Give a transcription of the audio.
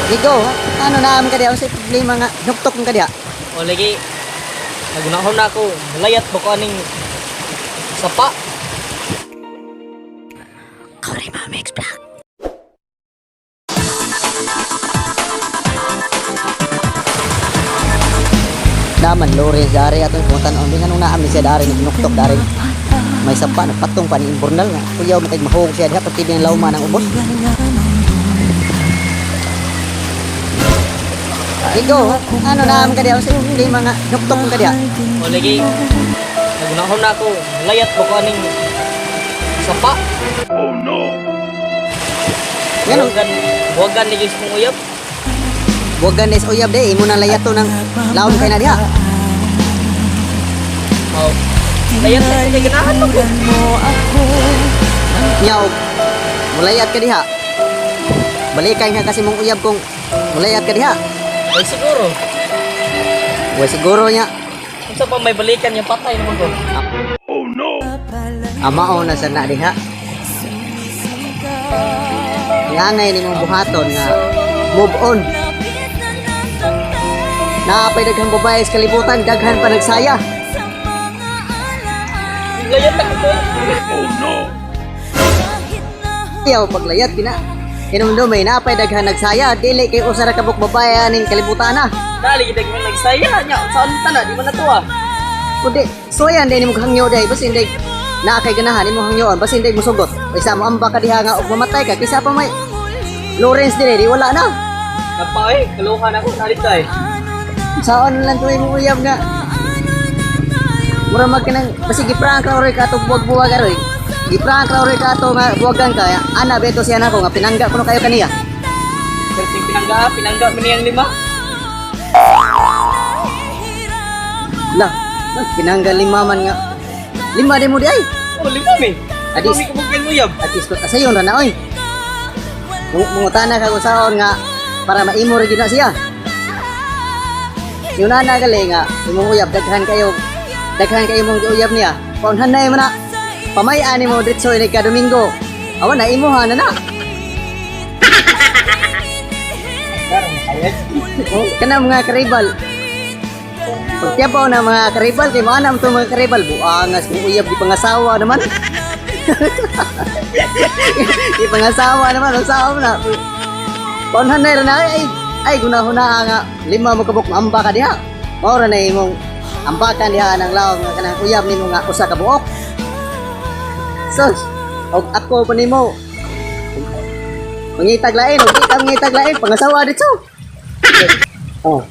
Ligo, ano naam ka diya? Sa problema nga, nuktok ka diya. O lagi, nagunahon na ako. Layat mo ko aning sapa. Korima Mix Vlog. Daman Lawrence dari ato puntan on dengan naam ni siya dari nuktok dari. May sapa nagpatong pa ni imburnal nga. Kuyaw matay mahog siya diha pati yung lauma ng ubos. Ligo, ano naam ka diya? Sa problema nga, nuktok ka diya. O lagi, nagunahon na ako. Layat mo ko aning sapa. Ganun. Huwagan ni Diyos kong uyab. Huwag ganes uyab de, imo nang layato ng laon kay na diha. O, layat na kay ganahan mo ko. Nyaw, mulayat ka diha. Balikay nga kasi mong uyab kung mulayat ka diha. Ay siguro. Wa siguro nya. Kung sa pa may balikan yung patay naman ko. Amao na sa na diha. Ngangay ni mong buhaton nga move on. Naapay daghang babae sa kalibutan, daghan pa nagsaya. Layat na ko. Yaw paglayat kina. Hinumdumay naapay daghan nagsaya, dili kay usa ra kabuk babae aning kalibutan na. Dali kita gawin nagsaya nya. Saan tana di man natuwa. Kundi soyan din mo hangyo day basta hindi na kay ganahan mo hangyoon basta hindi mo sugot. Isa mo amba ka diha nga og mamatay ka kisa pa may Lawrence dire di wala na. Napay, kaluhan ako nalit kay. Saon lang tuwi mo uyab nga. Mura magkanang basi giprank ra oy ka to buwag-buwag aroy. Giprank ra oy ka to nga buwagan ka. Ana beto siya nako nga pinangga kuno kayo kaniya. Sing pinangga mo niyang lima. Lah, pinangga lima man nga. Lima di mo di ay. Oh, lima mi. Adis. Adis ko mong uyab. At least asayon ra na oy. Mungutana ka ko saon nga para maimo ra gyud na siya. Yung nana gali nga, imong uyab, daghan kayo mong uyab niya. Paunhan na mo na, pamayaan mo dito ni ka Domingo. Awan na, imuhan na na. Kana mga karibal. Pagtiapaw na mga karibal, kay mga anam itong mga karibal. Buangas, kung uyab, di pangasawa naman. Di pangasawa naman, usawa mo na. Paunhan na rin na, ay gunahuna nga lima mo kabuk maamba ka diha. Maura na imong ambakan diha ng laom nga kanang uyab nimo nga usa ka buok. Sus, og ako pa nimo. Mangitag lain, og ikaw mangitag lain pangasawa dito. Oh.